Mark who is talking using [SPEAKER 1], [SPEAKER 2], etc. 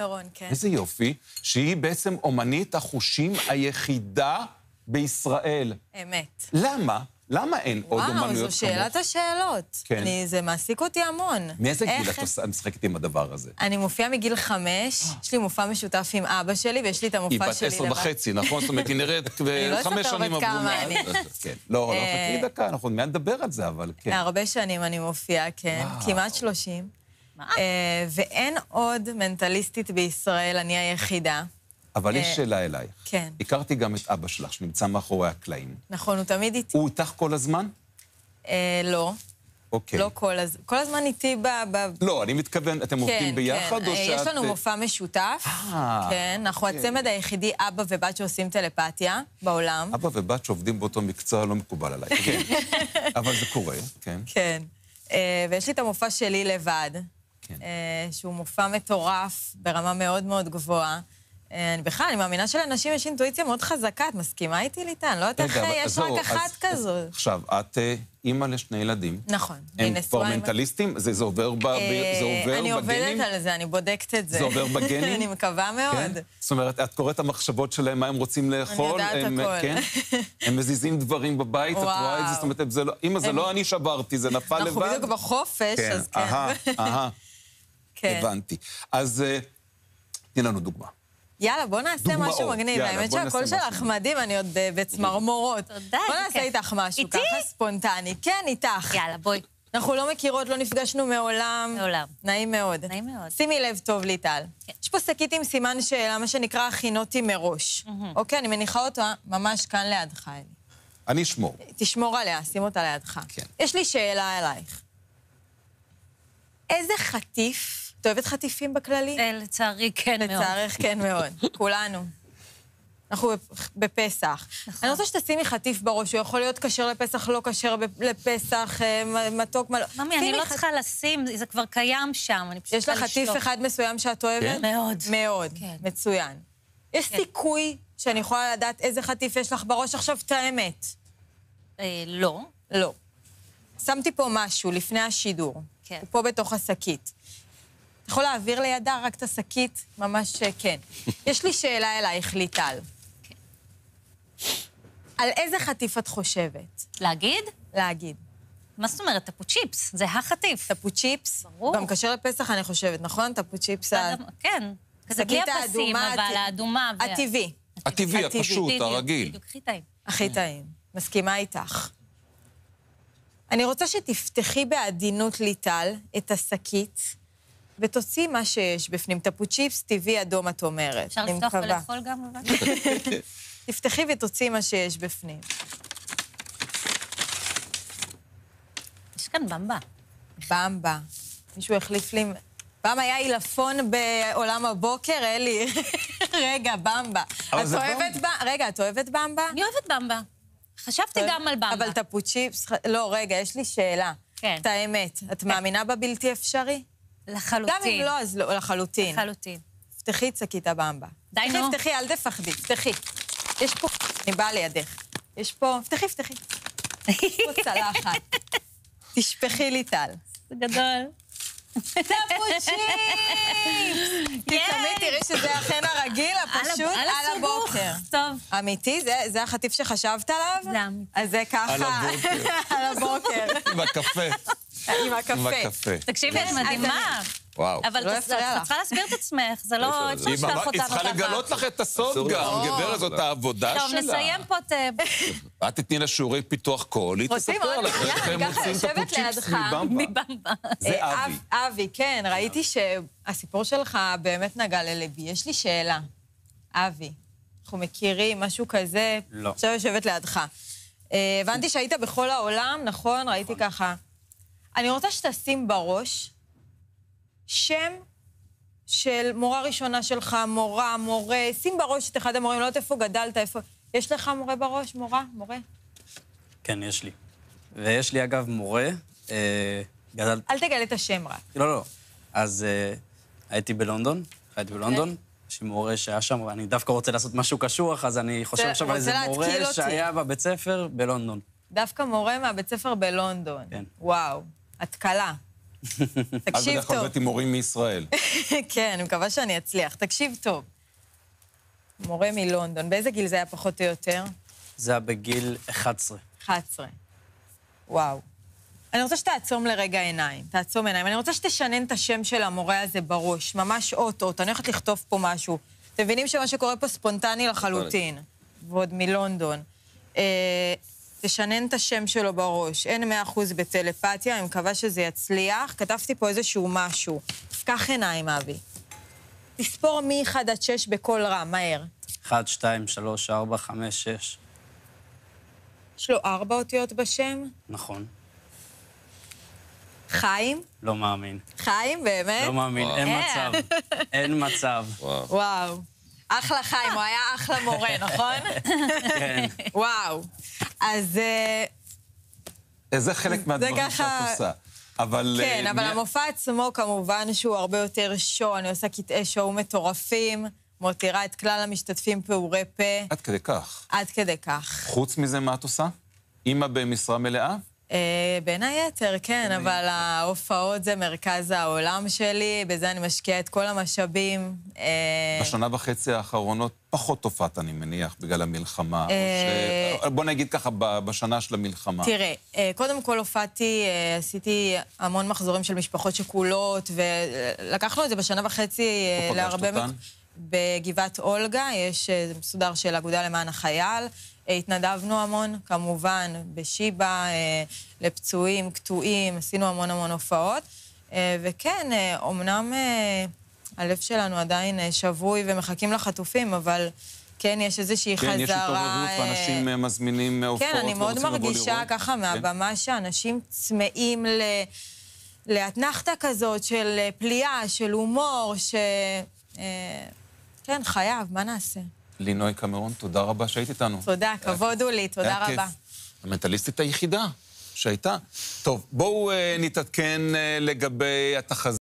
[SPEAKER 1] מירון, כן.
[SPEAKER 2] איזה יופי, שהיא בעצם אומנית החושים היחידה בישראל.
[SPEAKER 1] אמת.
[SPEAKER 2] למה? למה אין עוד אומנויות כמוך?
[SPEAKER 1] וואו, זו שאלת השאלות.
[SPEAKER 2] כן.
[SPEAKER 1] זה מעסיק אותי המון.
[SPEAKER 2] מאיזה גיל את משחקת עם הדבר הזה?
[SPEAKER 1] אני מופיעה מגיל 5, יש לי מופע משותף עם אבא שלי, ויש לי את המופע שלי
[SPEAKER 2] היא בת 10.5, נכון? זאת אומרת, היא נראית 5 שנים עברו. לא, חכי דקה, אנחנו מיד נדבר על זה, אבל כן.
[SPEAKER 1] הרבה שנים אני מופיעה, כן. כמעט 30. ואין עוד מנטליסטית בישראל, אני היחידה.
[SPEAKER 2] אבל יש שאלה אלייך.
[SPEAKER 1] כן.
[SPEAKER 2] הכרתי גם את אבא שלך, שנמצא מאחורי הקלעים.
[SPEAKER 1] נכון, הוא תמיד איתי.
[SPEAKER 2] הוא איתך כל הזמן?
[SPEAKER 1] לא.
[SPEAKER 2] אוקיי.
[SPEAKER 1] לא כל הזמן. כל הזמן איתי
[SPEAKER 2] לא, אני מתכוון, אתם עובדים ביחד או שאת...
[SPEAKER 1] יש לנו מופע משותף. כן, אנחנו הצמד היחידי, אבא ובת שעושים טלפתיה בעולם.
[SPEAKER 2] אבא ובת שעובדים באותו מקצוע לא מקובל עליי. כן. אבל זה קורה, כן.
[SPEAKER 1] כן. ויש לי את המופע שלי לבד. שהוא מופע מטורף, ברמה מאוד מאוד גבוהה. בכלל, אני מאמינה שלאנשים יש אינטואיציה מאוד חזקה, את מסכימה איתי ליטן? לא יודעת איך יש רק אחת כזו.
[SPEAKER 2] עכשיו, את אימא לשני ילדים.
[SPEAKER 1] נכון.
[SPEAKER 2] הם כבר מנטליסטים? זה עובר בגנים?
[SPEAKER 1] אני עובדת על זה, אני בודקת את זה.
[SPEAKER 2] זה עובר בגנים?
[SPEAKER 1] אני מקווה מאוד.
[SPEAKER 2] זאת אומרת, את קוראת את המחשבות שלהם, מה הם רוצים לאכול?
[SPEAKER 1] אני יודעת הכל.
[SPEAKER 2] הם מזיזים דברים בבית, את רואה את זה? זאת אומרת, אמא, זה לא אני שברתי, זה נפל לבד?
[SPEAKER 1] אנחנו בדיוק בחופש, אז כן.
[SPEAKER 2] הבנתי. אז תני לנו דוגמה.
[SPEAKER 1] יאללה, בוא נעשה משהו מגניב. האמת שהקול שלך מדהים, אני עוד בצמרמורות.
[SPEAKER 3] תודה.
[SPEAKER 1] בוא נעשה איתך משהו, ככה ספונטני. כן, איתך.
[SPEAKER 3] יאללה, בואי.
[SPEAKER 1] אנחנו לא מכירות, לא נפגשנו מעולם.
[SPEAKER 3] מעולם.
[SPEAKER 1] נעים מאוד.
[SPEAKER 3] נעים מאוד.
[SPEAKER 1] שימי לב טוב, ליטל. יש פה שקית עם סימן שאלה, מה שנקרא הכינותי מראש. אוקיי, אני מניחה אותה ממש כאן לידך, אלי.
[SPEAKER 2] אני אשמור.
[SPEAKER 1] תשמור עליה, שים אותה לידך.
[SPEAKER 2] כן.
[SPEAKER 1] יש לי שאלה אלייך. איזה חטיף... את אוהבת חטיפים בכללי?
[SPEAKER 3] לצערי כן מאוד.
[SPEAKER 1] לצערך כן מאוד, כולנו. אנחנו בפסח. אני רוצה שתשימי חטיף בראש, הוא יכול להיות כשר לפסח, לא כשר לפסח, מתוק, מה לא.
[SPEAKER 3] ממי, אני לא צריכה לשים, זה כבר קיים שם, אני פשוט
[SPEAKER 1] יש לך חטיף אחד מסוים שאת אוהבת?
[SPEAKER 3] מאוד.
[SPEAKER 1] מאוד, מצוין. יש סיכוי שאני יכולה לדעת איזה חטיף יש לך בראש עכשיו, את האמת?
[SPEAKER 3] לא.
[SPEAKER 1] לא. שמתי פה משהו לפני השידור. הוא פה בתוך השקית. אתה יכול להעביר לידה רק את השקית? ממש כן. יש לי שאלה אלייך, ליטל.
[SPEAKER 3] כן.
[SPEAKER 1] על איזה חטיף את חושבת?
[SPEAKER 3] להגיד?
[SPEAKER 1] להגיד.
[SPEAKER 3] מה זאת אומרת? טפו צ'יפס, זה החטיף.
[SPEAKER 1] טפו צ'יפס?
[SPEAKER 3] ברור.
[SPEAKER 1] גם כשר לפסח אני חושבת, נכון? טפו צ'יפס...
[SPEAKER 3] כן. כזה בלי הפסים, אבל האדומה...
[SPEAKER 1] הטבעי.
[SPEAKER 2] הטבעי, הפשוט, הרגיל.
[SPEAKER 3] בדיוק, הכי טעים.
[SPEAKER 1] הכי טעים. מסכימה איתך. אני רוצה שתפתחי בעדינות, ליטל, את השקית, ותוציא מה שיש בפנים. טפו צ'יפס, טבעי, אדום, את אומרת.
[SPEAKER 3] אפשר לפתוח ולאכול גם, אבל?
[SPEAKER 1] תפתחי ותוציא מה שיש בפנים.
[SPEAKER 3] יש כאן במבה.
[SPEAKER 1] במבה. מישהו החליף לי... פעם היה עילפון בעולם הבוקר, אלי. רגע, במבה. את אוהבת במבה? רגע, את אוהבת במבה?
[SPEAKER 3] אני אוהבת במבה. חשבתי גם על במבה.
[SPEAKER 1] אבל טפו צ'יפס... לא, רגע, יש לי שאלה.
[SPEAKER 3] כן.
[SPEAKER 1] את האמת. את מאמינה בבלתי אפשרי?
[SPEAKER 3] לחלוטין.
[SPEAKER 1] גם אם לא, אז לא, לחלוטין.
[SPEAKER 3] לחלוטין.
[SPEAKER 1] פתחי את שקית הבמבה.
[SPEAKER 3] די, נו.
[SPEAKER 1] פתחי, אל תפחדי, פתחי. יש פה... אני באה לידך. יש פה... פתחי. יש פה צלחת. תשפכי ליטל.
[SPEAKER 3] זה גדול.
[SPEAKER 1] טפו צ'יפס! כי תמיד תראי שזה אכן הרגיל, הפשוט על הבוקר.
[SPEAKER 3] טוב.
[SPEAKER 1] אמיתי? זה החטיף שחשבת עליו?
[SPEAKER 3] זה אמיתי.
[SPEAKER 1] אז זה ככה...
[SPEAKER 2] על הבוקר.
[SPEAKER 1] על הבוקר.
[SPEAKER 2] עם הקפה.
[SPEAKER 1] עם הקפה.
[SPEAKER 3] תקשיבי, את מדהימה.
[SPEAKER 2] וואו.
[SPEAKER 3] אבל את צריכה להסביר את עצמך, זה לא... אפשר לשלוח אותנו.
[SPEAKER 2] היא צריכה לגלות לך את הסוד גם, גברת, זאת העבודה שלה.
[SPEAKER 3] טוב, נסיים פה את...
[SPEAKER 2] את תתני לה שיעורי פיתוח קול, היא תספר לך איך הם מוצאים טפו צ'יפס מבמבה. זה אבי.
[SPEAKER 1] אבי, כן, ראיתי שהסיפור שלך באמת נגע ללבי. יש לי שאלה. אבי, אנחנו מכירים משהו כזה?
[SPEAKER 4] לא.
[SPEAKER 1] עכשיו יושבת לידך. הבנתי שהיית בכל העולם, נכון? ראיתי ככה. אני רוצה שתשים בראש שם של מורה ראשונה שלך, מורה, שים בראש את אחד המורים, לא יודעת איפה גדלת, איפה... יש לך מורה בראש? מורה?
[SPEAKER 4] כן, יש לי. ויש לי, אגב, מורה, גדלתי...
[SPEAKER 1] אל תגלה את השם רק.
[SPEAKER 4] לא. אז הייתי בלונדון, יש לי מורה שהיה שם, ואני דווקא רוצה לעשות משהו קשוח, אז אני חושב עכשיו על איזה מורה שהיה בבית ספר בלונדון.
[SPEAKER 1] דווקא מורה מהבית ספר בלונדון.
[SPEAKER 4] כן.
[SPEAKER 1] וואו, התקלה. תקשיב
[SPEAKER 2] בדרך כלל
[SPEAKER 1] טוב.
[SPEAKER 2] הבאתי מורים מישראל.
[SPEAKER 1] כן, אני מקווה שאני אצליח. תקשיב טוב. מורה מלונדון, באיזה גיל זה היה פחות או יותר?
[SPEAKER 4] זה היה בגיל 11.
[SPEAKER 1] 11. וואו. אני רוצה שתעצום לרגע עיניים, תעצום עיניים. אני רוצה שתשנן את השם של המורה הזה בראש, ממש אות-אות. אני הולכת לכתוב פה משהו. אתם מבינים שמה שקורה פה ספונטני לחלוטין, ועוד מלונדון. תשנן את השם שלו בראש. אין 100% בטלפתיה, אני מקווה שזה יצליח. כתבתי פה איזשהו משהו. תפקח עיניים, אבי. תספור מ-1 עד 6 בכל רם, מהר.
[SPEAKER 4] 1, 2, 3, 4, 5, 6.
[SPEAKER 1] יש לו 4 אותיות בשם?
[SPEAKER 4] נכון.
[SPEAKER 1] חיים?
[SPEAKER 4] לא מאמין.
[SPEAKER 1] חיים, באמת?
[SPEAKER 4] לא מאמין, אין מצב. אין מצב.
[SPEAKER 1] וואו. אחלה חיים, הוא היה אחלה מורה, נכון?
[SPEAKER 4] כן.
[SPEAKER 1] וואו. אז...
[SPEAKER 2] זה חלק מהדברים שאת עושה. אבל...
[SPEAKER 1] כן, אבל המופע עצמו כמובן שהוא הרבה יותר שואו, אני עושה קטעי שואו מטורפים, מותירה את כלל המשתתפים פעורי פה.
[SPEAKER 2] עד כדי כך.
[SPEAKER 1] עד כדי כך.
[SPEAKER 2] חוץ מזה, מה את עושה? אמא במשרה מלאה?
[SPEAKER 1] בין היתר, כן, אבל ההופעות זה מרכז העולם שלי, בזה אני משקיעה את כל המשאבים.
[SPEAKER 2] בשנה וחצי האחרונות פחות הופעת, אני מניח, בגלל המלחמה. בוא נגיד ככה, בשנה של המלחמה.
[SPEAKER 1] תראה, קודם כל הופעתי, עשיתי המון מחזורים של משפחות שכולות, ולקחנו את זה בשנה וחצי להרבה...
[SPEAKER 2] פגשת אותן?
[SPEAKER 1] בגבעת אולגה, יש מסודר של אגודה למען החייל. התנדבנו המון, כמובן, בשיבה, לפצועים, קטועים, עשינו המון הופעות. וכן, אמנם הלב שלנו עדיין שבוי ומחכים לחטופים, אבל כן, יש איזושהי חזרה...
[SPEAKER 2] כן, יש התעוררות ואנשים מזמינים הופעות.
[SPEAKER 1] כן, אני מאוד מרגישה ככה מהבמה שאנשים צמאים לאתנחתה כזאת של פליאה, של הומור, כן, חייב, מה נעשה?
[SPEAKER 2] לינוי קמרון, תודה רבה שהיית איתנו.
[SPEAKER 1] תודה, כבוד הוא לי, תודה רבה.
[SPEAKER 2] המנטליסטית היחידה שהייתה. טוב, בואו נתעדכן לגבי התחזית.